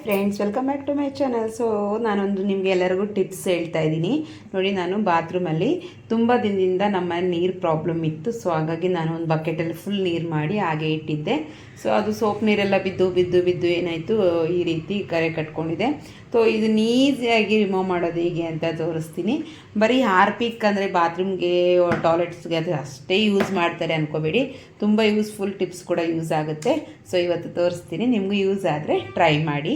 Friends, welcome back to my channel. So ನಾನೊಂದು ನಿಮಗೆ ಎಲ್ಲರಿಗೂ ಟಿಪ್ಸ್ ಹೇಳ್ತಾ ಇದ್ದೀನಿ ನೋಡಿ. ನಾನು ಬಾತ್ರೂಮಲ್ಲಿ ತುಂಬ ದಿನದಿಂದ ನಮ್ಮ ನೀರು ಪ್ರಾಬ್ಲಮ್ ಇತ್ತು. ಸೊ ಹಾಗಾಗಿ ನಾನು ಒಂದು ಬಕೆಟಲ್ಲಿ ಫುಲ್ ನೀರು ಮಾಡಿ ಹಾಗೆ ಇಟ್ಟಿದ್ದೆ. ಸೊ ಅದು ಸೋಪ್ ನೀರೆಲ್ಲ ಬಿದ್ದು ಬಿದ್ದು ಬಿದ್ದು ಏನಾಯಿತು, ಈ ರೀತಿ ಕರೆ ಕಟ್ಕೊಂಡಿದೆ. ಸೊ ಇದನ್ನ ಈಸಿಯಾಗಿ ರಿಮೂವ್ ಮಾಡೋದು ಹೇಗೆ ಅಂತ ತೋರಿಸ್ತೀನಿ. ಬರೀ ಹಾರ್ಪಿಕ್ ಅಂದರೆ ಬಾತ್ರೂಮ್ಗೆ ಟಾಯ್ಲೆಟ್ಸ್ಗೆ ಅದು ಅಷ್ಟೇ ಯೂಸ್ ಮಾಡ್ತಾರೆ ಅಂದ್ಕೋಬೇಡಿ, ತುಂಬ ಯೂಸ್ಫುಲ್ ಟಿಪ್ಸ್ ಕೂಡ ಯೂಸ್ ಆಗುತ್ತೆ. ಸೊ ಇವತ್ತು ತೋರಿಸ್ತೀನಿ, ನಿಮಗೂ ಯೂಸ್ ಆದರೆ ಟ್ರೈ ಮಾಡಿ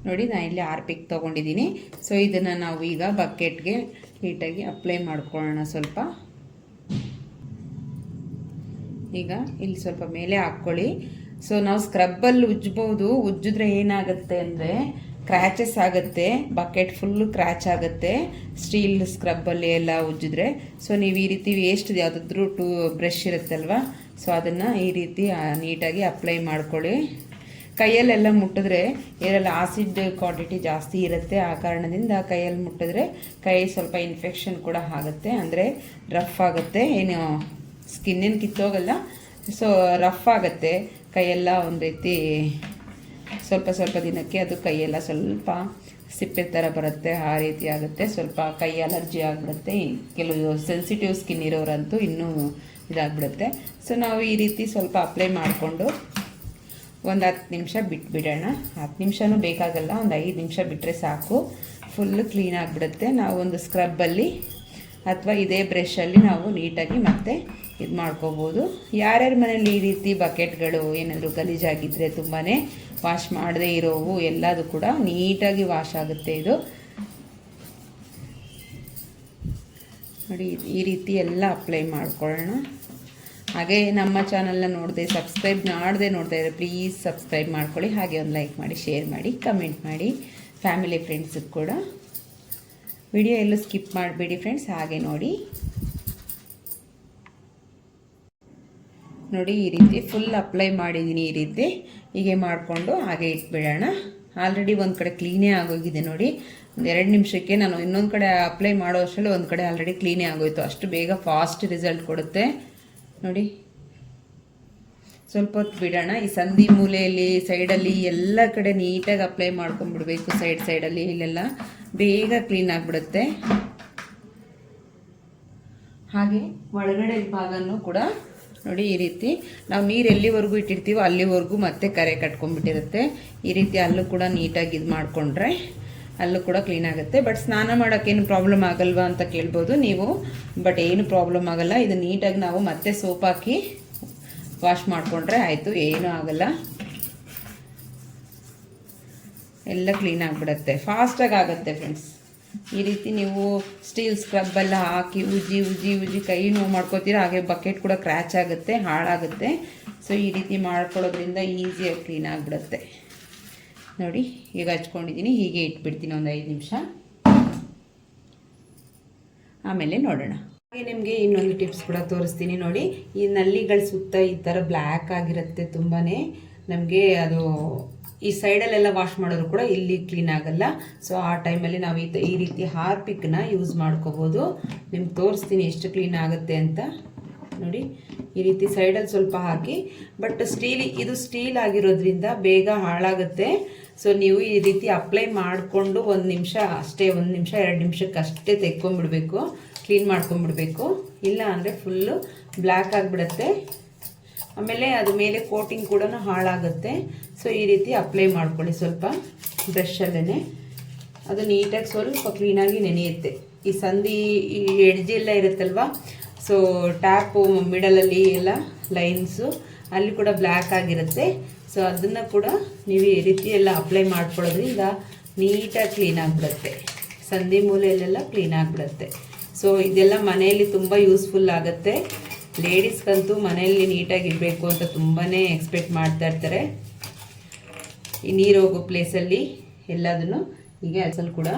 ನೋಡಿ. ನಾನು ಇಲ್ಲಿ ಹಾರ್ಪಿಕ್ ತೊಗೊಂಡಿದ್ದೀನಿ. ಸೊ ಇದನ್ನು ನಾವು ಈಗ ಬಕೆಟ್ಗೆ ನೀಟಾಗಿ ಅಪ್ಲೈ ಮಾಡ್ಕೊಳ್ಳೋಣ. ಸ್ವಲ್ಪ ಈಗ ಇಲ್ಲಿ ಸ್ವಲ್ಪ ಮೇಲೆ ಹಾಕ್ಕೊಳ್ಳಿ. ಸೊ ನಾವು ಸ್ಕ್ರಬ್ಬಲ್ಲಿ ಉಜ್ಬೋದು. ಉಜ್ಜಿದ್ರೆ ಏನಾಗುತ್ತೆ ಅಂದರೆ ಕ್ರ್ಯಾಚಸ್ ಆಗುತ್ತೆ, ಬಕೆಟ್ ಫುಲ್ಲು ಕ್ರ್ಯಾಚ್ ಆಗುತ್ತೆ ಸ್ಟೀಲ್ ಸ್ಕ್ರಬ್ಬಲ್ಲಿ ಎಲ್ಲ ಉಜ್ಜಿದ್ರೆ. ಸೊ ನೀವು ಈ ರೀತಿ ವೇಸ್ಟ್ ಯಾವುದಾದ್ರೂ ಬ್ರಷ್ ಇರುತ್ತಲ್ವ, ಸೊ ಅದನ್ನು ಈ ರೀತಿ ನೀಟಾಗಿ ಅಪ್ಲೈ ಮಾಡ್ಕೊಳ್ಳಿ. ಕೈಯಲ್ಲೆಲ್ಲ ಮುಟ್ಟಿದ್ರೆ ಇದರಲ್ಲಿ ಆಸಿಡ್ ಕ್ವಾಂಟಿಟಿ ಜಾಸ್ತಿ ಇರುತ್ತೆ. ಆ ಕಾರಣದಿಂದ ಕೈಯಲ್ಲಿ ಮುಟ್ಟಿದ್ರೆ ಕೈ ಸ್ವಲ್ಪ ಇನ್ಫೆಕ್ಷನ್ ಕೂಡ ಆಗುತ್ತೆ, ಅಂದರೆ ರಫ್ ಆಗುತ್ತೆ. ಏನು ಸ್ಕಿನ್ನೇನು ಕಿತ್ತೋಗಲ್ಲ, ಸೊ ರಫ್ ಆಗುತ್ತೆ ಕೈಯೆಲ್ಲ. ಒಂದು ರೀತಿ ಸ್ವಲ್ಪ ಸ್ವಲ್ಪ ದಿನಕ್ಕೆ ಅದು ಕೈಯೆಲ್ಲ ಸ್ವಲ್ಪ ಸಿಪ್ಪೆ ಥರ ಬರುತ್ತೆ, ಆ ರೀತಿ ಆಗುತ್ತೆ. ಸ್ವಲ್ಪ ಕೈ ಅಲರ್ಜಿ ಆಗಿಬಿಡುತ್ತೆ. ಕೆಲವು ಸೆನ್ಸಿಟಿವ್ ಸ್ಕಿನ್ ಇರೋರಂತೂ ಇನ್ನೂ ಇದಾಗ್ಬಿಡುತ್ತೆ. ಸೊ ನಾವು ಈ ರೀತಿ ಸ್ವಲ್ಪ ಅಪ್ಲೈ ಮಾಡಿಕೊಂಡು ಒಂದು 10 ನಿಮಿಷ ಬಿಟ್ಬಿಡೋಣ. 10 ನಿಮಿಷನೂ ಬೇಕಾಗಲ್ಲ, ಒಂದು 5 ನಿಮಿಷ ಬಿಟ್ಟರೆ ಸಾಕು, ಫುಲ್ಲು ಕ್ಲೀನ್ ಆಗಿಬಿಡುತ್ತೆ. ನಾವು ಒಂದು ಸ್ಕ್ರಬ್ಬಲ್ಲಿ ಅಥವಾ ಇದೇ ಬ್ರಷಲ್ಲಿ ನಾವು ನೀಟಾಗಿ ಮತ್ತೆ ಇದು ಮಾಡ್ಕೋಬೋದು. ಯಾರ್ಯಾರ ಮನೇಲಿ ಈ ರೀತಿ ಬಕೆಟ್ಗಳು ಏನಾದರೂ ಗಲೀಜಾಗಿದ್ದರೆ, ತುಂಬಾ ವಾಶ್ ಮಾಡದೇ ಇರೋವು ಎಲ್ಲದೂ ಕೂಡ ನೀಟಾಗಿ ವಾಶ್ ಆಗುತ್ತೆ. ಇದು ನೋಡಿ, ಈ ರೀತಿ ಎಲ್ಲ ಅಪ್ಲೈ ಮಾಡ್ಕೊಳ್ಳೋಣ. ಹಾಗೆ ನಮ್ಮ ಚಾನಲ್ನ ಸಬ್ಸ್ಕ್ರೈಬ್ ಮಾಡದೆ ನೋಡ್ತಾ ಇದ್ದರೆ ಪ್ಲೀಸ್ ಸಬ್ಸ್ಕ್ರೈಬ್ ಮಾಡ್ಕೊಳ್ಳಿ. ಹಾಗೆ ಒಂದು ಲೈಕ್ ಮಾಡಿ, ಶೇರ್ ಮಾಡಿ, ಕಮೆಂಟ್ ಮಾಡಿ. ಫ್ಯಾಮಿಲಿ ಫ್ರೆಂಡ್ಸಿಗೆ ಕೂಡ ವಿಡಿಯೋ ಎಲ್ಲೂ ಸ್ಕಿಪ್ ಮಾಡಬೇಡಿ ಫ್ರೆಂಡ್ಸ್, ಹಾಗೆ ನೋಡಿ. ನೋಡಿ ಈ ರೀತಿ ಫುಲ್ ಅಪ್ಲೈ ಮಾಡಿದ್ದೀನಿ. ಈ ರೀತಿ ಹೀಗೆ ಮಾಡಿಕೊಂಡು ಹಾಗೆ ಇಟ್ಬಿಡೋಣ. ಆಲ್ರೆಡಿ ಒಂದು ಕಡೆ ಕ್ಲೀನೇ ಆಗೋಗಿದೆ ನೋಡಿ. ಒಂದು 2 ನಿಮಿಷಕ್ಕೆ ನಾನು ಇನ್ನೊಂದು ಕಡೆ ಅಪ್ಲೈ ಮಾಡೋ ಅಷ್ಟರಲ್ಲಿ ಒಂದು ಕಡೆ ಆಲ್ರೆಡಿ ಕ್ಲೀನೇ ಆಗೋಯ್ತು. ಅಷ್ಟು ಬೇಗ ಫಾಸ್ಟ್ ರಿಸಲ್ಟ್ ಕೊಡುತ್ತೆ ನೋಡಿ. ಸ್ವಲ್ಪ ಹೊತ್ತು ಬಿಡೋಣ. ಈ ಸಂಧಿ ಮೂಲೆಯಲ್ಲಿ ಸೈಡಲ್ಲಿ ಎಲ್ಲ ಕಡೆ ನೀಟಾಗಿ ಅಪ್ಲೈ ಮಾಡ್ಕೊಂಡ್ಬಿಡ್ಬೇಕು. ಸೈಡಲ್ಲಿ ಇಲ್ಲೆಲ್ಲ ಬೇಗ ಕ್ಲೀನ್ ಆಗಿಬಿಡುತ್ತೆ. ಹಾಗೆ ಒಳಗಡೆ ಭಾಗನೂ ಕೂಡ ನೋಡಿ, ಈ ರೀತಿ ನಾವು ನೀರು ಎಲ್ಲಿವರೆಗೂ ಇಟ್ಟಿರ್ತೀವೋ ಅಲ್ಲಿವರೆಗೂ ಮತ್ತೆ ಕರೆ ಕಟ್ಕೊಂಡ್ಬಿಟ್ಟಿರುತ್ತೆ. ಈ ರೀತಿ ಅಲ್ಲೂ ಕೂಡ ನೀಟಾಗಿ ಇದು ಮಾಡಿಕೊಂಡ್ರೆ ಅಲ್ಲೂ ಕೂಡ ಕ್ಲೀನ್ ಆಗುತ್ತೆ. ಬಟ್ ಸ್ನಾನ ಮಾಡೋಕ್ಕೇನು ಪ್ರಾಬ್ಲಮ್ ಆಗಲ್ವಾ ಅಂತ ಕೇಳ್ಬೋದು ನೀವು. ಬಟ್ ಏನು ಪ್ರಾಬ್ಲಮ್ ಆಗಲ್ಲ. ಇದು ನೀಟಾಗಿ ನಾವು ಮತ್ತೆ ಸೋಪ್ ಹಾಕಿ ವಾಶ್ ಮಾಡಿಕೊಂಡ್ರೆ ಆಯಿತು, ಏನೂ ಆಗಲ್ಲ. ಎಲ್ಲ ಕ್ಲೀನ್ ಆಗಿಬಿಡುತ್ತೆ, ಫಾಸ್ಟಾಗಿ ಆಗುತ್ತೆ ಫ್ರೆಂಡ್ಸ್. ಈ ರೀತಿ ನೀವು ಸ್ಟೀಲ್ ಸ್ಕ್ರಬ್ಬೆಲ್ಲ ಹಾಕಿ ಉಜ್ಜಿ ಉಜ್ಜಿ ಉಜ್ಜಿ ಕೈ ನೋವು ಮಾಡ್ಕೋತೀರಾ, ಹಾಗೆ ಬಕೆಟ್ ಕೂಡ ಕ್ರ್ಯಾಚ್ ಆಗುತ್ತೆ, ಹಾಳಾಗುತ್ತೆ. ಸೊ ಈ ರೀತಿ ಮಾಡ್ಕೊಳ್ಳೋದ್ರಿಂದ ಈಸಿಯಾಗಿ ಕ್ಲೀನ್ ಆಗಿಬಿಡುತ್ತೆ ನೋಡಿ. ಈಗ ಹಚ್ಕೊಂಡಿದ್ದೀನಿ, ಹೀಗೆ ಇಟ್ಬಿಡ್ತೀನಿ ಒಂದು 5 ನಿಮಿಷ, ಆಮೇಲೆ ನೋಡೋಣ. ಹಾಗೆ ನಿಮಗೆ ಇನ್ನೊಂದು ಟಿಪ್ಸ್ ಕೂಡ ತೋರಿಸ್ತೀನಿ ನೋಡಿ. ಈ ನಲ್ಲಿಗಳ ಸುತ್ತ ಈ ಥರ ಬ್ಲ್ಯಾಕ್ ಆಗಿರುತ್ತೆ ತುಂಬಾ. ನಮಗೆ ಅದು ಈ ಸೈಡಲ್ಲೆಲ್ಲ ವಾಶ್ ಮಾಡೋರು ಕೂಡ ಇಲ್ಲಿ ಕ್ಲೀನ್ ಆಗಲ್ಲ. ಸೊ ಆ ಟೈಮಲ್ಲಿ ನಾವು ಈ ರೀತಿ ಹಾರ್ಪಿಕ್ನ ಯೂಸ್ ಮಾಡ್ಕೋಬೋದು. ನಿಮ್ಗೆ ತೋರಿಸ್ತೀನಿ ಎಷ್ಟು ಕ್ಲೀನ್ ಆಗುತ್ತೆ ಅಂತ ನೋಡಿ. ಈ ರೀತಿ ಸೈಡಲ್ಲಿ ಸ್ವಲ್ಪ ಹಾಕಿ, ಬಟ್ ಇದು ಸ್ಟೀಲ್ ಆಗಿರೋದ್ರಿಂದ ಬೇಗ ಹಾಳಾಗುತ್ತೆ. ಸೊ ನೀವು ಈ ರೀತಿ ಅಪ್ಲೈ ಮಾಡಿಕೊಂಡು 1 ನಿಮಿಷ ಅಷ್ಟೇ, 1 ನಿಮಿಷ 2 ನಿಮಿಷಕ್ಕೆ ಅಷ್ಟೇ ತೆಕ್ಕೊಂಬಿಡ್ಬೇಕು, ಕ್ಲೀನ್ ಮಾಡ್ಕೊಂಬಿಡ್ಬೇಕು. ಇಲ್ಲ ಅಂದರೆ ಫುಲ್ಲು ಬ್ಲ್ಯಾಕ್ ಆಗಿಬಿಡುತ್ತೆ. ಆಮೇಲೆ ಅದು ಮೇಲೆ ಕೋಟಿಂಗ್ ಕೂಡ ಹಾಳಾಗುತ್ತೆ. ಸೊ ಈ ರೀತಿ ಅಪ್ಲೈ ಮಾಡ್ಕೊಳ್ಳಿ ಸ್ವಲ್ಪ ಬ್ರಷಲ್ಲೇ. ಅದು ನೀಟಾಗಿ ಸ್ವಲ್ಪ ಕ್ಲೀನಾಗಿ ನೆನೆಯುತ್ತೆ. ಈ ಸಂಧಿ ಈ ಎಡ್ಜ್ ಎಲ್ಲ ಇರುತ್ತಲ್ವ, ಸೊ ಟ್ಯಾಪು ಮಿಡಲಲ್ಲಿ ಎಲ್ಲ ಲೈನ್ಸು ಅಲ್ಲಿ ಕೂಡ ಬ್ಲ್ಯಾಕ್ ಆಗಿರುತ್ತೆ. ಸೊ ಅದನ್ನು ಕೂಡ ನೀವು ಈ ರೀತಿ ಎಲ್ಲ ಅಪ್ಲೈ ಮಾಡ್ಕೊಳ್ಳೋದ್ರಿಂದ ನೀಟಾಗಿ ಕ್ಲೀನ್ ಆಗಿಬಿಡುತ್ತೆ. ಸಂಧಿ ಮೂಲೆಯಲ್ಲೆಲ್ಲ ಕ್ಲೀನ್ ಆಗಿಬಿಡುತ್ತೆ. ಸೊ ಇದೆಲ್ಲ ಮನೆಯಲ್ಲಿ ತುಂಬ ಯೂಸ್ಫುಲ್ ಆಗುತ್ತೆ. ಲೇಡೀಸ್ಗಂತೂ ಮನೆಯಲ್ಲಿ ನೀಟಾಗಿರಬೇಕು ಅಂತ ತುಂಬಾ ಎಕ್ಸ್ಪೆಕ್ಟ್ ಮಾಡ್ತಾ ಇರ್ತಾರೆ. ಈ ನೀರು ಹೋಗೋ ಪ್ಲೇಸಲ್ಲಿ ಎಲ್ಲದನ್ನು ಹೀಗೆ ಹಚ್ಚಲು ಕೂಡ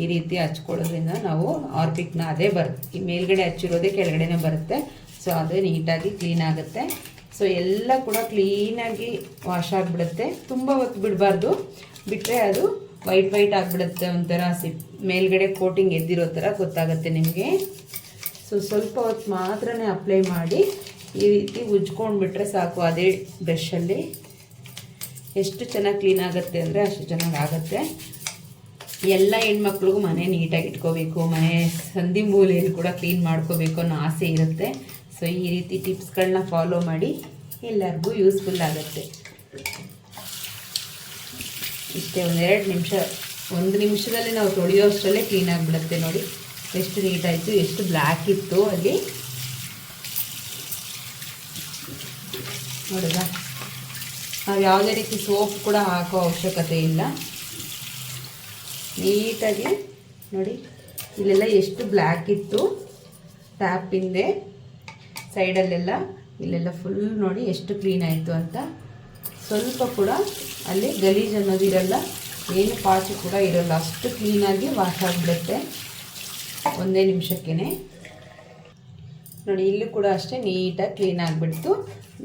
ಈ ರೀತಿ ಹಚ್ಕೊಳ್ಳೋದ್ರಿಂದ ನಾವು ಹಾರ್ಪಿಕ್ನ ಅದೇ ಬರುತ್ತೆ. ಈ ಮೇಲ್ಗಡೆ ಹಚ್ಚಿರೋದೇ ಕೆಳಗಡೆನೇ ಬರುತ್ತೆ. ಸೊ ಅದೇ ನೀಟಾಗಿ ಕ್ಲೀನ್ ಆಗುತ್ತೆ. ಸೊ ಎಲ್ಲ ಕೂಡ ಕ್ಲೀನಾಗಿ ವಾಶ್ ಆಗಿಬಿಡುತ್ತೆ. ತುಂಬ ಹೊತ್ತು ಬಿಡಬಾರ್ದು, ಬಿಟ್ಟರೆ ಅದು ವೈಟ್ ಆಗಿಬಿಡುತ್ತೆ. ಒಂಥರ ಮೇಲ್ಗಡೆ ಕೋಟಿಂಗ್ ಎದ್ದಿರೋ ಥರ ಗೊತ್ತಾಗುತ್ತೆ ನಿಮಗೆ. ಸೊ ಸ್ವಲ್ಪ ಹೊತ್ತು ಮಾತ್ರ ಅಪ್ಲೈ ಮಾಡಿ ಈ ರೀತಿ ಉಜ್ಕೊಂಡ್ಬಿಟ್ರೆ ಸಾಕು. ಅದೇ ಬ್ರಷಲ್ಲಿ ಎಷ್ಟು ಚೆನ್ನಾಗಿ ಕ್ಲೀನ್ ಆಗುತ್ತೆ ಅಂದರೆ ಅಷ್ಟು ಚೆನ್ನಾಗಿ ಆಗುತ್ತೆ. ಎಲ್ಲ ಹೆಣ್ಮಕ್ಳಿಗೂ ಮನೆ ನೀಟಾಗಿ ಇಟ್ಕೋಬೇಕು, ಮನೆ ಸಂಧಿ ಮೂಲೆಯಲ್ಲಿ ಕೂಡ ಕ್ಲೀನ್ ಮಾಡ್ಕೋಬೇಕು ಅನ್ನೋ ಆಸೆ ಇರುತ್ತೆ. ಸೊ ಈ ರೀತಿ ಟಿಪ್ಸ್ಗಳನ್ನ ಫಾಲೋ ಮಾಡಿ, ಎಲ್ಲರಿಗೂ ಯೂಸ್ಫುಲ್ ಆಗುತ್ತೆ. ಇಷ್ಟೇ, ಒಂದು ನಿಮಿಷದಲ್ಲಿ ನಾವು ತೊಳೆಯೋ ಅಷ್ಟರಲ್ಲೇ ಕ್ಲೀನ್ ಆಗಿಬಿಡುತ್ತೆ. ನೋಡಿ ಎಷ್ಟು ನೀಟಾಯಿತು, ಎಷ್ಟು ಬ್ಲ್ಯಾಕ್ ಇತ್ತು ಅಲ್ಲಿ ನೋಡಿದ. ನಾವು ಯಾವುದೇ ರೀತಿ ಸೋಪ್ ಕೂಡ ಹಾಕೋ ಅವಶ್ಯಕತೆ ಇಲ್ಲ. ನೀಟಾಗಿ ನೋಡಿ, ಇಲ್ಲೆಲ್ಲ ಎಷ್ಟು ಬ್ಲ್ಯಾಕ್ ಇತ್ತು ಟ್ಯಾಪ್ ಹಿಂದೆ ಸೈಡಲ್ಲೆಲ್ಲ, ಇಲ್ಲೆಲ್ಲ ಫುಲ್ ನೋಡಿ ಎಷ್ಟು ಕ್ಲೀನ್ ಆಯಿತು ಅಂತ. ಸ್ವಲ್ಪ ಕೂಡ ಅಲ್ಲಿ ಗಲೀಜು ಅನ್ನೋದಿರಲ್ಲ, ಏನು ಪಾಚು ಕೂಡ ಇರೋಲ್ಲ, ಅಷ್ಟು ಕ್ಲೀನಾಗಿ ವಾಶ್ ಆಗಿಬಿಡುತ್ತೆ ಒಂದೇ ನಿಮಿಷಕ್ಕೇ. ನೋಡಿ ಇಲ್ಲೂ ಕೂಡ ಅಷ್ಟೇ ನೀಟಾಗಿ ಕ್ಲೀನ್ ಆಗಿಬಿಡ್ತು.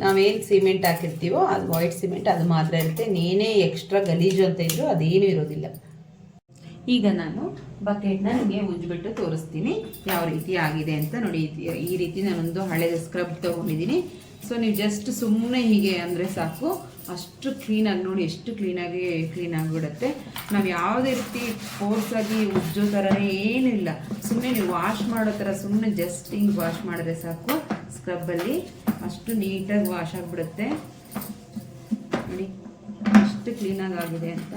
ನಾವೇನು ಸಿಮೆಂಟ್ ಹಾಕಿರ್ತೀವೋ ಅದು ವೈಟ್ ಸಿಮೆಂಟ್ ಅದು ಮಾತ್ರ ಇರುತ್ತೆ, ಏನೇ ಎಕ್ಸ್ಟ್ರಾ ಗಲೀಜು ಅಂತ ಇದ್ದರೂ ಅದೇನೂ ಇರೋದಿಲ್ಲ. ಈಗ ನಾನು ಬಕೆಟ್ನ ನಿಮಗೆ ಉಜ್ಜಿಬಿಟ್ಟು ತೋರಿಸ್ತೀನಿ ಯಾವ ರೀತಿ ಆಗಿದೆ ಅಂತ. ನೋಡಿ ಈ ರೀತಿ ನಾನೊಂದು ಹಳೆದ ಸ್ಕ್ರಬ್ ತೊಗೊಂಡಿದ್ದೀನಿ. ಸೊ ನೀವು ಜಸ್ಟ್ ಸುಮ್ಮನೆ ಹೀಗೆ ಅಂದರೆ ಸಾಕು, ಅಷ್ಟು ಕ್ಲೀನಾಗಿ ನೋಡಿ, ಎಷ್ಟು ಕ್ಲೀನ್ ಆಗಿಬಿಡುತ್ತೆ. ನಾವು ಯಾವುದೇ ರೀತಿ ಫೋರ್ಸಾಗಿ ಉಜ್ಜೋ ಥರನೇ ಏನೂ ಇಲ್ಲ, ಸುಮ್ಮನೆ ನೀವು ವಾಶ್ ಮಾಡೋ ಥರ ಸುಮ್ಮನೆ ಜಸ್ಟ್ ಹಿಂಗೆ ವಾಶ್ ಮಾಡಿದ್ರೆ ಸಾಕು ಸ್ಕ್ರಬ್ಬಲ್ಲಿ, ಅಷ್ಟು ನೀಟಾಗಿ ವಾಶ್ ಆಗಿಬಿಡುತ್ತೆ. ನೋಡಿ ಎಷ್ಟು ಕ್ಲೀನಾಗಿ ಆಗಿದೆ ಅಂತ.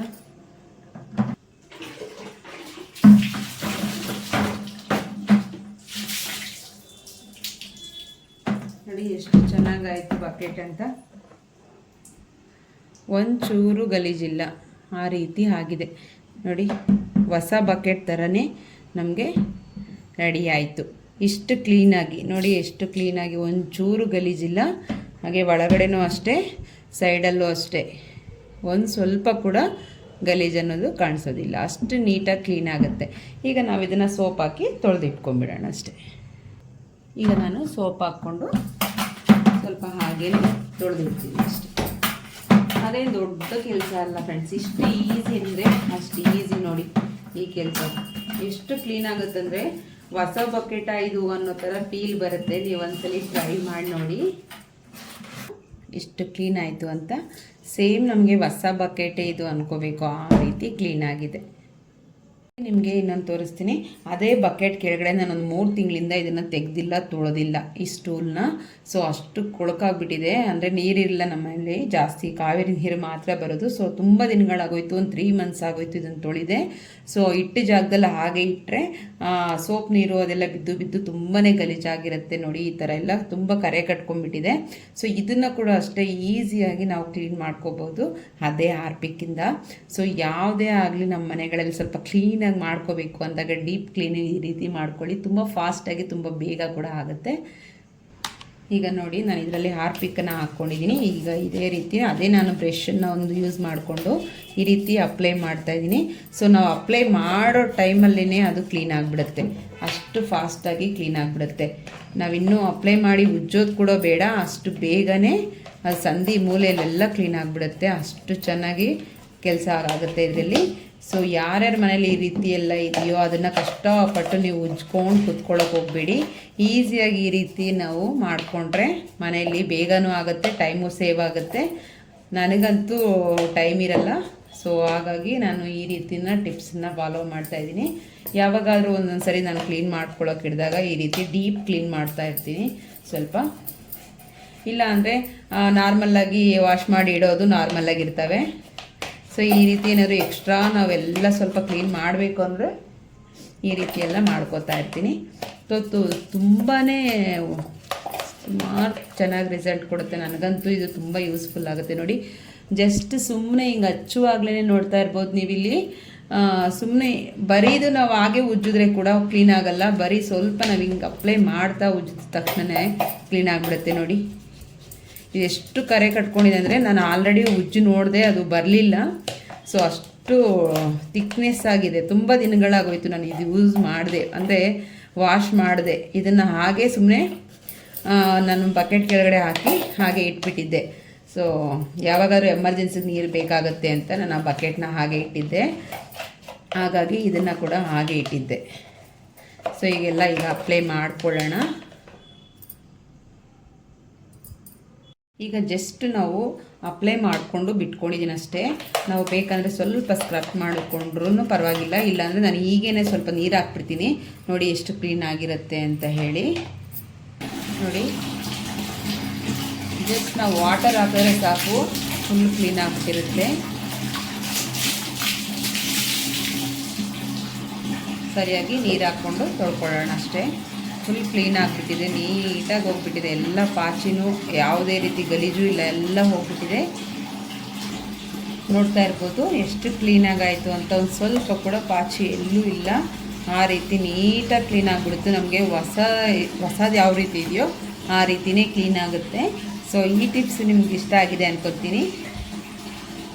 ನೋಡಿ ಎಷ್ಟು ಚೆನ್ನಾಗಾಯಿತು ಬಕೆಟ್ ಅಂತ, ಒಂಚೂರು ಗಲೀಜಿಲ್ಲ, ಆ ರೀತಿ ಆಗಿದೆ. ನೋಡಿ ಹೊಸ ಬಕೆಟ್ ಥರನೇ ನಮಗೆ ರೆಡಿ ಆಯಿತು. ಇಷ್ಟು ಕ್ಲೀನಾಗಿ ನೋಡಿ, ಎಷ್ಟು ಕ್ಲೀನಾಗಿ, ಒಂಚೂರು ಗಲೀಜಿಲ್ಲ. ಹಾಗೆ ಒಳಗಡೆನೂ ಅಷ್ಟೇ, ಸೈಡಲ್ಲೂ ಅಷ್ಟೇ, ಒಂದು ಸ್ವಲ್ಪ ಕೂಡ ಗಲೀಜು ಅನ್ನೋದು ಕಾಣಿಸೋದಿಲ್ಲ, ಅಷ್ಟು ನೀಟಾಗಿ ಕ್ಲೀನ್ ಆಗುತ್ತೆ. ಈಗ ನಾವು ಇದನ್ನು ಸೋಪ್ ಹಾಕಿ ತೊಳೆದಿಟ್ಕೊಂಡ್ಬಿಡೋಣ ಅಷ್ಟೇ. ಈಗ ನಾನು ಸೋಪ್ ಹಾಕ್ಕೊಂಡು ಸ್ವಲ್ಪ ಹಾಗೇ ತೊಳೆದಿಡ್ತೀನಿ ಅಷ್ಟೇ. ಅದೇನು ದೊಡ್ಡ ಕೆಲಸ ಅಲ್ಲ ಫ್ರೆಂಡ್ಸ್, ಇಷ್ಟು ಈಸಿ ಅಂದರೆ ಅಷ್ಟು ಈಸಿ. ನೋಡಿ ಈ ಕೆಲಸ ಎಷ್ಟು ಕ್ಲೀನ್ ಆಗುತ್ತಂದರೆ ಹೊಸ ಬಕೆಟ ಇದು ಅನ್ನೋ ಥರ ಫೀಲ್ ಬರುತ್ತೆ. ನೀವು ಒಂದ್ಸಲಿ ಟ್ರೈ ಮಾಡಿ ನೋಡಿ ಎಷ್ಟು ಕ್ಲೀನ್ ಆಯಿತು ಅಂತ. ಸೇಮ್ ನಮಗೆ ಹೊಸ ಬಕೆಟೇ ಇದು ಅನ್ಕೋಬೇಕು, ಆ ರೀತಿ ಕ್ಲೀನ್ ಆಗಿದೆ. ನಿಮಗೆ ಇನ್ನೊಂದು ತೋರಿಸ್ತೀನಿ. ಅದೇ ಬಕೆಟ್ ಕೆಳಗಡೆ ನಾನೊಂದು 3 ತಿಂಗಳಿಂದ ಇದನ್ನು ತೆಗೆದಿಲ್ಲ, ತೊಳೆದಿಲ್ಲ ಈ ಸ್ಟೂಲ್ನ. ಸೊ ಅಷ್ಟು ಕೊಳಕಾಗ್ಬಿಟ್ಟಿದೆ, ಅಂದರೆ ನೀರಿಲ್ಲ ನಮ್ಮಲ್ಲಿ ಜಾಸ್ತಿ, ಕಾವೇರಿ ನೀರು ಮಾತ್ರ ಬರೋದು. ಸೊ ತುಂಬ ದಿನಗಳಾಗೋಯ್ತು, ಒಂದು 3 ಮಂತ್ಸ್ ಆಗೋಯ್ತು ಇದನ್ನು ತೊಳೆದೆ. ಸೊ ಇಟ್ಟು ಜಾಗದಲ್ಲಿ ಹಾಗೆ ಇಟ್ಟರೆ ಸೋಪ್ ನೀರು ಅದೆಲ್ಲ ಬಿದ್ದು ತುಂಬಾ ಗಲೀಜಾಗಿರುತ್ತೆ. ನೋಡಿ ಈ ಥರ ಎಲ್ಲ ತುಂಬ ಕರೆ ಕಟ್ಕೊಂಡ್ಬಿಟ್ಟಿದೆ. ಸೊ ಇದನ್ನು ಕೂಡ ಅಷ್ಟೇ ಈಸಿಯಾಗಿ ನಾವು ಕ್ಲೀನ್ ಮಾಡ್ಕೋಬೋದು ಅದೇ ಹಾರ್ಪಿಕ್ಕಿಂದ. ಸೊ ಯಾವುದೇ ಆಗಲಿ ನಮ್ಮ ಮನೆಗಳಲ್ಲಿ ಸ್ವಲ್ಪ ಕ್ಲೀನಾಗಿ ಮಾಡ್ಕೋಬೇಕು ಅಂದಾಗ ಡೀಪ್ ಕ್ಲೀನಿಂಗ್ ಈ ರೀತಿ ಮಾಡ್ಕೊಳ್ಳಿ, ತುಂಬ ಫಾಸ್ಟಾಗಿ ತುಂಬ ಬೇಗ ಕೂಡ ಆಗುತ್ತೆ. ಈಗ ನೋಡಿ ನಾನು ಇದರಲ್ಲಿ ಹಾರ್ಪಿಕ್ಕನ್ನು ಹಾಕ್ಕೊಂಡಿದ್ದೀನಿ. ಈಗ ಇದೇ ರೀತಿ ಅದೇ ನಾನು ಬ್ರಷನ್ನು ಒಂದು ಯೂಸ್ ಮಾಡಿಕೊಂಡು ಈ ರೀತಿ ಅಪ್ಲೈ ಮಾಡ್ತಾಯಿದ್ದೀನಿ. ಸೊ ನಾವು ಅಪ್ಲೈ ಮಾಡೋ ಟೈಮಲ್ಲೇ ಅದು ಕ್ಲೀನ್ ಆಗಿಬಿಡುತ್ತೆ, ಅಷ್ಟು ಫಾಸ್ಟಾಗಿ ಕ್ಲೀನ್ ಆಗಿಬಿಡುತ್ತೆ. ನಾವಿನ್ನೂ ಅಪ್ಲೈ ಮಾಡಿ ಉಜ್ಜೋದು ಕೂಡ ಬೇಡ, ಅಷ್ಟು ಬೇಗನೆ ಅದು ಸಂಧಿ ಮೂಲೆಯಲ್ಲೆಲ್ಲ ಕ್ಲೀನ್ ಆಗಿಬಿಡುತ್ತೆ, ಅಷ್ಟು ಚೆನ್ನಾಗಿ ಕೆಲಸ ಆಗುತ್ತೆ ಇದರಲ್ಲಿ. ಸೊ ಯಾರ್ಯಾರ ಮನೇಲಿ ಈ ರೀತಿ ಎಲ್ಲ ಇದೆಯೋ ಅದನ್ನು ಕಷ್ಟಪಟ್ಟು ನೀವು ಉಜ್ಕೊಂಡು ಕುತ್ಕೊಳ್ಳೋಕೆ ಹೋಗಬೇಡಿ. ಈಸಿಯಾಗಿ ಈ ರೀತಿ ನಾವು ಮಾಡಿಕೊಂಡ್ರೆ ಮನೆಯಲ್ಲಿ ಬೇಗನೂ ಆಗುತ್ತೆ, ಟೈಮು ಸೇವ್ ಆಗುತ್ತೆ. ನನಗಂತೂ ಟೈಮ್ ಇರಲ್ಲ, ಸೊ ಹಾಗಾಗಿ ನಾನು ಈ ರೀತಿನ ಟಿಪ್ಸನ್ನ ಫಾಲೋ ಮಾಡ್ತಾಯಿದ್ದೀನಿ. ಯಾವಾಗಾದರೂ ಒಂದೊಂದು ಸರಿ ನಾನು ಕ್ಲೀನ್ ಮಾಡ್ಕೊಳ್ಳೋಕೆ ಹಿಡಿದಾಗ ಈ ರೀತಿ ಡೀಪ್ ಕ್ಲೀನ್ ಮಾಡ್ತಾಯಿರ್ತೀನಿ. ಸ್ವಲ್ಪ ಇಲ್ಲ ಅಂದರೆ ನಾರ್ಮಲ್ಲಾಗಿ ವಾಶ್ ಮಾಡಿ ಇಡೋದು ನಾರ್ಮಲ್ಲಾಗಿರ್ತವೆ. ಸೊ ಈ ರೀತಿ ಏನಾದರೂ ಎಕ್ಸ್ಟ್ರಾ ನಾವೆಲ್ಲ ಸ್ವಲ್ಪ ಕ್ಲೀನ್ ಮಾಡಬೇಕು ಅಂದರೆ ಈ ರೀತಿ ಎಲ್ಲ ಮಾಡ್ಕೋತಾ ಇರ್ತೀನಿ. ತುಂಬಾ ಸುಮಾರು ಚೆನ್ನಾಗಿ ರಿಸಲ್ಟ್ ಕೊಡುತ್ತೆ. ನನಗಂತೂ ಇದು ತುಂಬ ಯೂಸ್ಫುಲ್ ಆಗುತ್ತೆ. ನೋಡಿ ಜಸ್ಟ್ ಸುಮ್ಮನೆ ಹಿಂಗೆ ಹಚ್ಚುವಾಗಲೇ ನೋಡ್ತಾ ಇರ್ಬೋದು ನೀವಿಲ್ಲಿ. ಸುಮ್ಮನೆ ಬರೀದು ನಾವು ಹಾಗೆ ಉಜ್ಜಿದ್ರೆ ಕೂಡ ಕ್ಲೀನ್ ಆಗಲ್ಲ, ಬರೀ ಸ್ವಲ್ಪ ನಾವು ಹಿಂಗೆ ಅಪ್ಲೈ ಮಾಡ್ತಾ ಉಜ್ಜಿದ ತಕ್ಷಣ ಕ್ಲೀನ್ ಆಗಿಬಿಡುತ್ತೆ. ನೋಡಿ ಎಷ್ಟು ಕರೆ ಕಟ್ಕೊಂಡಿದೆ ಅಂದರೆ ನಾನು ಆಲ್ರೆಡಿ ಉಜ್ಜಿ ನೋಡಿದೆ, ಅದು ಬರಲಿಲ್ಲ. ಸೊ ಅಷ್ಟು ಥಿಕ್ನೆಸ್ ಆಗಿದೆ. ತುಂಬ ದಿನಗಳಾಗೋಯ್ತು ನಾನು ಇದು ಯೂಸ್ ಮಾಡಿದೆ, ಅಂದರೆ ವಾಶ್ ಮಾಡಿದೆ. ಇದನ್ನು ಹಾಗೆ ಸುಮ್ಮನೆ ನಾನು ಬಕೆಟ್ ಕೆಳಗಡೆ ಹಾಕಿ ಹಾಗೆ ಇಟ್ಬಿಟ್ಟಿದ್ದೆ. ಸೊ ಯಾವಾಗಾದ್ರೂ ಎಮರ್ಜೆನ್ಸಿಗೆ ನೀರು ಬೇಕಾಗುತ್ತೆ ಅಂತ ನಾನು ಆ ಬಕೆಟ್ನ ಹಾಗೆ ಇಟ್ಟಿದ್ದೆ, ಹಾಗಾಗಿ ಇದನ್ನು ಕೂಡ ಹಾಗೆ ಇಟ್ಟಿದ್ದೆ. ಸೊ ಈಗ ಅಪ್ಲೈ ಮಾಡ್ಕೊಳ್ಳೋಣ. ಈಗ ಜಸ್ಟ್ ನಾವು ಅಪ್ಲೈ ಮಾಡಿಕೊಂಡು ಬಿಟ್ಕೊಂಡಿದ್ದೀನಿ ಅಷ್ಟೇ. ನಾವು ಬೇಕಂದರೆ ಸ್ವಲ್ಪ ಸ್ಕ್ರಬ್ ಮಾಡಿಕೊಂಡ್ರೂ ಪರವಾಗಿಲ್ಲ, ಇಲ್ಲಾಂದರೆ ನಾನು ಈಗೇನೆ ಸ್ವಲ್ಪ ನೀರು ಹಾಕ್ಬಿಡ್ತೀನಿ. ನೋಡಿ ಎಷ್ಟು ಕ್ಲೀನ್ ಆಗಿರುತ್ತೆ ಅಂತ ಹೇಳಿ. ನೋಡಿ ಜಸ್ಟ್ ನಾವು ವಾಟರ್ ಹಾಕಿದ್ರೆ ಸಾಕು, ಫುಲ್ ಕ್ಲೀನ್ ಆಗಿಬಿಟ್ಟಿರುತ್ತೆ. ಸರಿಯಾಗಿ ನೀರು ಹಾಕ್ಕೊಂಡು ತೊಳ್ಕೊಳ್ಳೋಣ ಅಷ್ಟೇ. ಫುಲ್ ಕ್ಲೀನ್ ಆಗಿಬಿಟ್ಟಿದೆ, ನೀಟಾಗಿ ಹೋಗ್ಬಿಟ್ಟಿದೆ. ಎಲ್ಲ ಪಾಚಿನೂ ಯಾವುದೇ ರೀತಿ ಗಲೀಜು ಇಲ್ಲ, ಎಲ್ಲ ಹೋಗ್ಬಿಟ್ಟಿದೆ. ನೋಡ್ತಾ ಇರ್ಬೋದು ಎಷ್ಟು ಕ್ಲೀನಾಗಾಯಿತು ಅಂತ. ಒಂದು ಸ್ವಲ್ಪ ಕೂಡ ಪಾಚಿ ಎಲ್ಲೂ ಇಲ್ಲ. ಆ ರೀತಿ ನೀಟಾಗಿ ಕ್ಲೀನ್ ಆಗಿಬಿಡುತ್ತೆ. ನಮಗೆ ಹೊಸದು ಯಾವ ರೀತಿ ಇದೆಯೋ ಆ ರೀತಿಯೇ ಕ್ಲೀನ್ ಆಗುತ್ತೆ. ಸೊ ಈ ಟಿಪ್ಸ್ ನಿಮ್ಗೆ ಇಷ್ಟ ಆಗಿದೆ ಅನ್ಕೋತೀನಿ.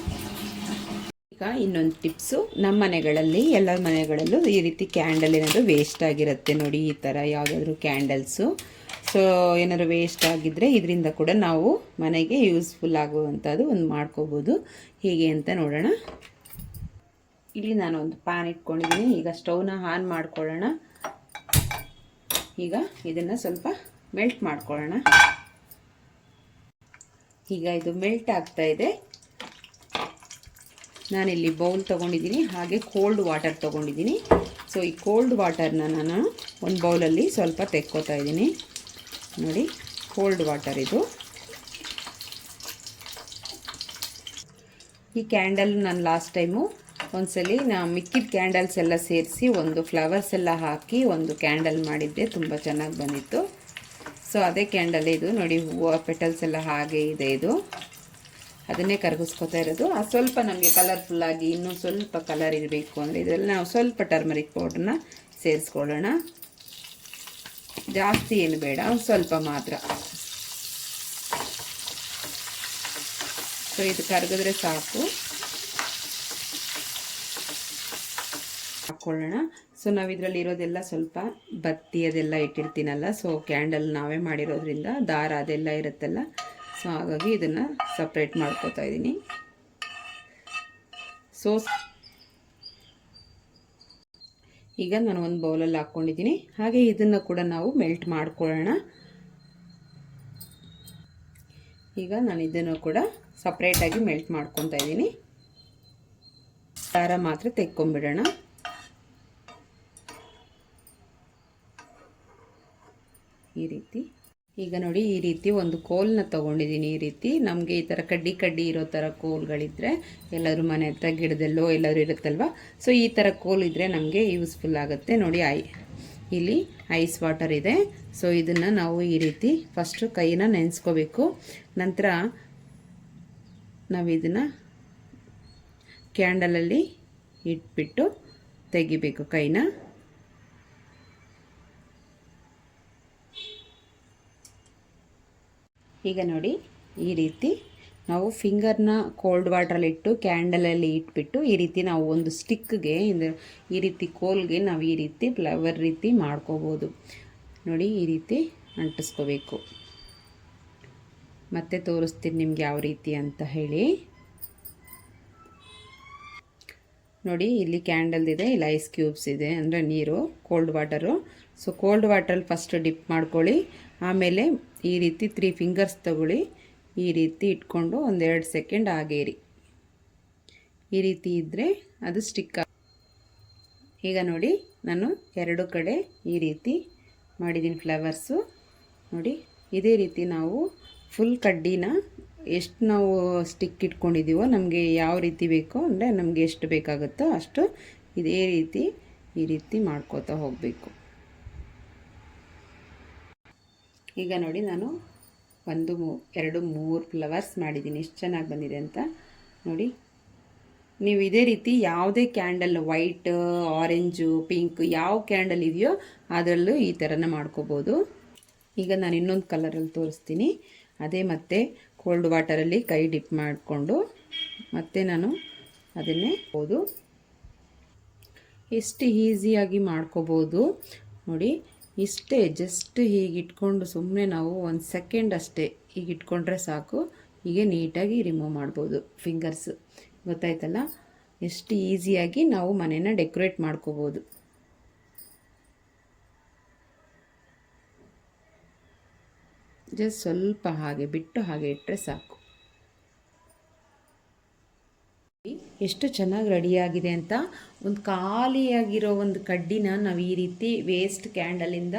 ಈಗ ಇನ್ನೊಂದು ಟಿಪ್ಸು, ನಮ್ಮ ಮನೆಗಳಲ್ಲಿ ಎಲ್ಲರ ಮನೆಗಳಲ್ಲೂ ಈ ರೀತಿ ಕ್ಯಾಂಡಲ್ ಏನಾದರೂ ವೇಸ್ಟ್ ಆಗಿರುತ್ತೆ ನೋಡಿ. ಈ ಥರ ಯಾವುದಾದ್ರೂ ಕ್ಯಾಂಡಲ್ಸು ಸೊ ಏನಾದರೂ ವೇಸ್ಟ್ ಆಗಿದ್ದರೆ ಇದರಿಂದ ಕೂಡ ನಾವು ಮನೆಗೆ ಯೂಸ್ಫುಲ್ ಆಗುವಂಥದ್ದು ಒಂದು ಮಾಡ್ಕೋಬೋದು. ಹೇಗೆ ಅಂತ ನೋಡೋಣ. ಇಲ್ಲಿ ನಾನು ಒಂದು ಪ್ಯಾನ್ ಇಟ್ಕೊಂಡಿದ್ದೀನಿ. ಈಗ ಸ್ಟವ್ನ ಆನ್ ಮಾಡ್ಕೊಳ್ಳೋಣ. ಈಗ ಇದನ್ನು ಸ್ವಲ್ಪ ಮೆಲ್ಟ್ ಮಾಡ್ಕೊಳ್ಳೋಣ. ಈಗ ಇದು ಮೆಲ್ಟ್ ಆಗ್ತಾ ಇದೆ. ನಾನಿಲ್ಲಿ ಬೌಲ್ ತೊಗೊಂಡಿದ್ದೀನಿ, ಹಾಗೆ ಕೋಲ್ಡ್ ವಾಟರ್ ತೊಗೊಂಡಿದ್ದೀನಿ. ಸೊ ಈ ಕೋಲ್ಡ್ ವಾಟರ್ನ ನಾನು ಒಂದು ಬೌಲಲ್ಲಿ ಸ್ವಲ್ಪ ತೆಕ್ಕೋತಾ ಇದ್ದೀನಿ. ನೋಡಿ ಕೋಲ್ಡ್ ವಾಟರ್ ಇದು. ಈ ಕ್ಯಾಂಡಲ್ ನಾನು ಲಾಸ್ಟ್ ಟೈಮು ಒಂದ್ಸಲಿ ಮಿಕ್ಕಿದ ಕ್ಯಾಂಡಲ್ಸ್ ಎಲ್ಲ ಸೇರಿಸಿ ಒಂದು ಫ್ಲವರ್ಸ್ ಎಲ್ಲ ಹಾಕಿ ಒಂದು ಕ್ಯಾಂಡಲ್ ಮಾಡಿದ್ದೆ, ತುಂಬ ಚೆನ್ನಾಗಿ ಬಂದಿತ್ತು. ಸೊ ಅದೇ ಕ್ಯಾಂಡಲ್ ಇದು ನೋಡಿ, ಹೂವು ಪೆಟಲ್ಸ್ ಎಲ್ಲ ಹಾಗೆ ಇದೆ. ಇದು ಅದನ್ನೇ ಕರಗಿಸ್ಕೊತಾ ಇರೋದು. ಸ್ವಲ್ಪ ನಮಗೆ ಕಲರ್ಫುಲ್ಲಾಗಿ ಇನ್ನೂ ಸ್ವಲ್ಪ ಕಲರ್ ಇರಬೇಕು ಅಂದರೆ ಇದರಲ್ಲಿ ನಾವು ಸ್ವಲ್ಪ ಟರ್ಮರಿಕ್ ಪೌಡ್ರನ್ನ ಸೇರಿಸ್ಕೊಳ್ಳೋಣ. ಜಾಸ್ತಿ ಏನು ಬೇಡ, ಸ್ವಲ್ಪ ಮಾತ್ರ. ಸೊ ಇದು ಕರಗಿದ್ರೆ ಸಾಕು, ಹಾಕ್ಕೊಳ್ಳೋಣ. ಸೊ ನಾವು ಇದರಲ್ಲಿ ಇರೋದೆಲ್ಲ ಸ್ವಲ್ಪ ಬತ್ತಿ ಅದೆಲ್ಲ ಇಟ್ಟಿರ್ತೀನಲ್ಲ, ಸೊ ಕ್ಯಾಂಡಲ್ ನಾವೇ ಮಾಡಿರೋದ್ರಿಂದ ದಾರ ಅದೆಲ್ಲ ಇರುತ್ತಲ್ಲ, ಸೊ ಹಾಗಾಗಿ ಇದನ್ನು ಸಪ್ರೇಟ್ ಮಾಡ್ಕೋತಾ ಇದ್ದೀನಿ. ಸೊ ಈಗ ನಾನು ಒಂದು ಬೌಲಲ್ಲಿ ಹಾಕ್ಕೊಂಡಿದ್ದೀನಿ. ಹಾಗೆ ಇದನ್ನು ಕೂಡ ನಾವು ಮೆಲ್ಟ್ ಮಾಡ್ಕೊಳ್ಳೋಣ. ಈಗ ನಾನು ಇದನ್ನು ಕೂಡ ಸಪ್ರೇಟಾಗಿ ಮೆಲ್ಟ್ ಮಾಡ್ಕೊತಾ ಇದ್ದೀನಿ. ದಾರ ಮಾತ್ರ ತೆಕ್ಕೊಂಬಿಡೋಣ. ಈ ರೀತಿ. ಈಗ ನೋಡಿ ಈ ರೀತಿ ಒಂದು ಕೋಲ್ನ ತೊಗೊಂಡಿದ್ದೀನಿ. ಈ ರೀತಿ ನಮಗೆ ಈ ಥರ ಕಡ್ಡಿ ಇರೋ ಥರ ಕೋಲ್ಗಳಿದ್ದರೆ, ಎಲ್ಲರೂ ಮನೆ ಹತ್ರ ಗಿಡದಲ್ಲೋ ಎಲ್ಲರೂ ಇರುತ್ತಲ್ವ, ಸೊ ಈ ಥರ ಕೋಲ್ ಇದ್ದರೆ ನಮಗೆ ಯೂಸ್ಫುಲ್ ಆಗುತ್ತೆ. ನೋಡಿ ಇಲ್ಲಿ ಐಸ್ ವಾಟರ್ ಇದೆ. ಸೊ ಇದನ್ನು ನಾವು ಈ ರೀತಿ ಫಸ್ಟು ಕೈನ ನೆನೆಸ್ಕೋಬೇಕು. ನಂತರ ನಾವು ಇದನ್ನು ಕ್ಯಾಂಡಲಲ್ಲಿ ಇಟ್ಬಿಟ್ಟು ತೆಗಿಬೇಕು ಕೈನ. ಈಗ ನೋಡಿ ಈ ರೀತಿ ನಾವು ಫಿಂಗರ್ನ ಕೋಲ್ಡ್ ವಾಟ್ರಲ್ಲಿ ಇಟ್ಟು ಕ್ಯಾಂಡಲಲ್ಲಿ ಇಟ್ಬಿಟ್ಟು ಈ ರೀತಿ ನಾವು ಒಂದು ಸ್ಟಿಕ್ಗೆ ಈ ರೀತಿ ಕೋಲ್ಗೆ ನಾವು ಈ ರೀತಿ ಫ್ಲವರ್ ರೀತಿ ಮಾಡ್ಕೋಬೋದು. ನೋಡಿ ಈ ರೀತಿ ಅಂಟಿಸ್ಕೋಬೇಕು. ಮತ್ತೆ ತೋರಿಸ್ತೀನಿ ನಿಮ್ಗೆ ಯಾವ ರೀತಿ ಅಂತ ಹೇಳಿ. ನೋಡಿ ಇಲ್ಲಿ ಕ್ಯಾಂಡಲ್ದಿದೆ, ಇಲ್ಲಿ ಐಸ್ ಕ್ಯೂಬ್ಸ್ ಇದೆ, ಅಂದರೆ ನೀರು, ಕೋಲ್ಡ್ ವಾಟರು. ಸೊ ಕೋಲ್ಡ್ ವಾಟ್ರಲ್ಲಿ ಫಸ್ಟ್ ಡಿಪ್ ಮಾಡ್ಕೊಳ್ಳಿ. ಆಮೇಲೆ ಈ ರೀತಿ 3 ಫಿಂಗರ್ಸ್ ತಗೊಳ್ಳಿ. ಈ ರೀತಿ ಇಟ್ಕೊಂಡು 1-2 ಸೆಕೆಂಡ್ ಹಾಗೆ ಇರಿ. ಈ ರೀತಿ ಇದ್ದರೆ ಅದು ಸ್ಟಿಕ್. ಈಗ ನೋಡಿ ನಾನು 2 ಕಡೆ ಈ ರೀತಿ ಮಾಡಿದ್ದೀನಿ ಫ್ಲವರ್ಸು. ನೋಡಿ ಇದೇ ರೀತಿ ನಾವು ಫುಲ್ ಕಡ್ಡಿನ ಎಷ್ಟು ನಾವು ಸ್ಟಿಕ್ ಇಟ್ಕೊಂಡಿದ್ದೀವೋ, ನಮಗೆ ಯಾವ ರೀತಿ ಬೇಕೋ ಅಂದರೆ ನಮಗೆ ಎಷ್ಟು ಬೇಕಾಗುತ್ತೋ ಅಷ್ಟು ಇದೇ ರೀತಿ ಈ ರೀತಿ ಮಾಡ್ಕೋತಾ ಹೋಗಬೇಕು. ಈಗ ನೋಡಿ ನಾನು 1, 2, 3 ಫ್ಲವರ್ಸ್ ಮಾಡಿದ್ದೀನಿ. ಎಷ್ಟು ಚೆನ್ನಾಗಿ ಬಂದಿದೆ ಅಂತ ನೋಡಿ. ನೀವು ಇದೇ ರೀತಿ ಯಾವುದೇ ಕ್ಯಾಂಡಲ್, ವೈಟ್, ಆರೆಂಜು, ಪಿಂಕ್ ಯಾವ ಕ್ಯಾಂಡಲ್ ಇದೆಯೋ ಅದರಲ್ಲೂ ಈ ಥರನ ಮಾಡ್ಕೋಬೋದು. ಈಗ ನಾನು ಇನ್ನೊಂದು ಕಲರಲ್ಲಿ ತೋರಿಸ್ತೀನಿ. ಅದೇ ಮತ್ತೆ ಕೋಲ್ಡ್ ವಾಟರಲ್ಲಿ ಕೈ ಡಿಪ್ ಮಾಡಿಕೊಂಡು ಮತ್ತೆ ನಾನು ಅದನ್ನೇ ಹೋದು ಎಷ್ಟು ಈಸಿಯಾಗಿ ಮಾಡ್ಕೋಬೋದು ನೋಡಿ. ಇಷ್ಟೇ, ಜಸ್ಟ್ ಹೀಗೆ ಇಟ್ಕೊಂಡು ಸುಮ್ಮನೆ ನಾವು 1 ಸೆಕೆಂಡ್ ಅಷ್ಟೇ ಹೀಗೆ ಇಟ್ಕೊಂಡ್ರೆ ಸಾಕು. ಹೀಗೆ ನೀಟಾಗಿ ರಿಮೂವ್ ಮಾಡ್ಬೋದು ಫಿಂಗರ್ಸ್. ಗೊತ್ತಾಯ್ತಲ್ಲ, ಎಷ್ಟು ಈಸಿಯಾಗಿ ನಾವು ಮನೇನ ಡೆಕೋರೇಟ್ ಮಾಡ್ಕೋಬೋದು. ಜಸ್ಟ್ ಸ್ವಲ್ಪ ಹಾಗೆ ಬಿಟ್ಟು ಹಾಗೆ ಇಟ್ಟರೆ ಸಾಕು. ಎಷ್ಟು ಚೆನ್ನಾಗಿ ರೆಡಿಯಾಗಿದೆ ಅಂತ. ಒಂದು ಖಾಲಿಯಾಗಿರೋ ಒಂದು ಕಡ್ಡಿನ ನಾವು ಈ ರೀತಿ ವೇಸ್ಟ್ ಕ್ಯಾಂಡಲಿಂದ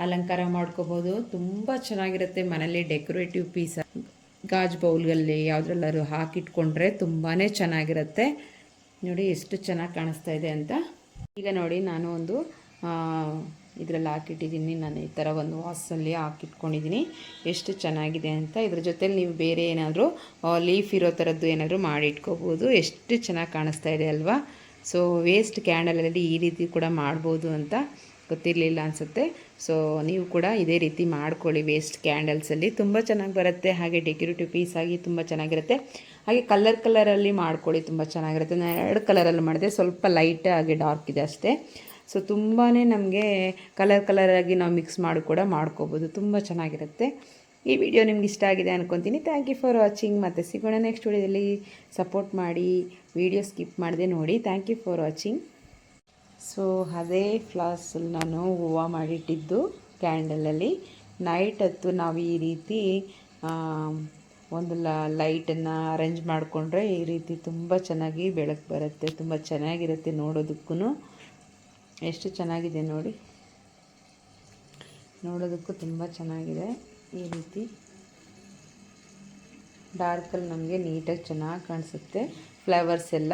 ಅಲಂಕಾರ ಮಾಡ್ಕೋಬೋದು. ತುಂಬ ಚೆನ್ನಾಗಿರುತ್ತೆ. ಮನೇಲಿ ಡೆಕೋರೇಟಿವ್ ಪೀಸ್ ಗಾಜು ಬೌಲ್ಗಳಲ್ಲಿ ಯಾವುದ್ರೆಲ್ಲರೂ ಹಾಕಿಟ್ಕೊಂಡ್ರೆ ತುಂಬಾ ಚೆನ್ನಾಗಿರುತ್ತೆ. ನೋಡಿ ಎಷ್ಟು ಚೆನ್ನಾಗಿ ಕಾಣಿಸ್ತಾ ಇದೆ ಅಂತ. ಈಗ ನೋಡಿ ನಾನು ಒಂದು ಇದರಲ್ಲಿ ಹಾಕಿಟ್ಟಿದ್ದೀನಿ. ನಾನು ಈ ಥರ ಒಂದು ವಾಸಲ್ಲಿ ಹಾಕಿಟ್ಕೊಂಡಿದ್ದೀನಿ. ಎಷ್ಟು ಚೆನ್ನಾಗಿದೆ ಅಂತ. ಇದ್ರ ಜೊತೆಲಿ ನೀವು ಬೇರೆ ಏನಾದರೂ ಲೀಫ್ ಇರೋ ಥರದ್ದು ಏನಾದರೂ ಮಾಡಿಟ್ಕೋಬೋದು. ಎಷ್ಟು ಚೆನ್ನಾಗಿ ಕಾಣಿಸ್ತಾ ಇದೆ ಅಲ್ವಾ. ಸೊ ವೇಸ್ಟ್ ಕ್ಯಾಂಡಲಲ್ಲಿ ಈ ರೀತಿ ಕೂಡ ಮಾಡ್ಬೋದು ಅಂತ ಗೊತ್ತಿರಲಿಲ್ಲ ಅನಿಸುತ್ತೆ. ಸೊ ನೀವು ಕೂಡ ಇದೇ ರೀತಿ ಮಾಡ್ಕೊಳ್ಳಿ. ವೇಸ್ಟ್ ಕ್ಯಾಂಡಲ್ಸಲ್ಲಿ ತುಂಬ ಚೆನ್ನಾಗಿ ಬರುತ್ತೆ. ಹಾಗೆ ಡೆಕೋರೇಟಿವ್ ಪೀಸ್ ಆಗಿ ತುಂಬ ಚೆನ್ನಾಗಿರುತ್ತೆ. ಹಾಗೆ ಕಲರಲ್ಲಿ ಮಾಡ್ಕೊಳ್ಳಿ, ತುಂಬ ಚೆನ್ನಾಗಿರುತ್ತೆ. ನಾನು 2 ಕಲರಲ್ಲಿ ಮಾಡಿದೆ. ಸ್ವಲ್ಪ ಲೈಟ್ ಹಾಗೆ ಡಾರ್ಕ್ ಇದೆ ಅಷ್ಟೇ. ಸೊ ತುಂಬಾ ನಮಗೆ ಕಲರಾಗಿ ನಾವು ಮಿಕ್ಸ್ ಮಾಡಿ ಕೂಡ ಮಾಡ್ಕೋಬೋದು. ತುಂಬ ಚೆನ್ನಾಗಿರುತ್ತೆ. ಈ ವಿಡಿಯೋ ನಿಮ್ಗೆ ಇಷ್ಟ ಆಗಿದೆ ಅನ್ಕೊತೀನಿ. Thank you for watching. ಮತ್ತೆ ಸಿಗೋಣ ನೆಕ್ಸ್ಟ್ ವಿಡಿಯೋದಲ್ಲಿ. ಸಪೋರ್ಟ್ ಮಾಡಿ, ವಿಡಿಯೋ ಸ್ಕಿಪ್ ಮಾಡದೆ ನೋಡಿ. Thank you for watching. So ಅದೇ ಫ್ಲಾಸಲ್ಲಿ ನಾನು ಹೂವು ಮಾಡಿಟ್ಟಿದ್ದು ಕ್ಯಾಂಡಲಲ್ಲಿ ನೈಟ್ ಹೊತ್ತು ನಾವು ಈ ರೀತಿ ಒಂದು ಲೈಟನ್ನು ಅರೇಂಜ್ ಮಾಡಿಕೊಂಡ್ರೆ ಈ ರೀತಿ ತುಂಬ ಚೆನ್ನಾಗಿ ಬೆಳಕು ಬರುತ್ತೆ. ತುಂಬ ಚೆನ್ನಾಗಿರುತ್ತೆ ನೋಡೋದಕ್ಕೂ. ಎಷ್ಟು ಚೆನ್ನಾಗಿದೆ ನೋಡಿ, ನೋಡೋದಕ್ಕೂ ತುಂಬ ಚೆನ್ನಾಗಿದೆ. ಈ ರೀತಿ ಡಾರ್ಕಲ್ಲಿ ನಮಗೆ ನೀಟಾಗಿ ಚೆನ್ನಾಗಿ ಕಾಣಿಸುತ್ತೆ ಫ್ಲವರ್ಸ್ ಎಲ್ಲ.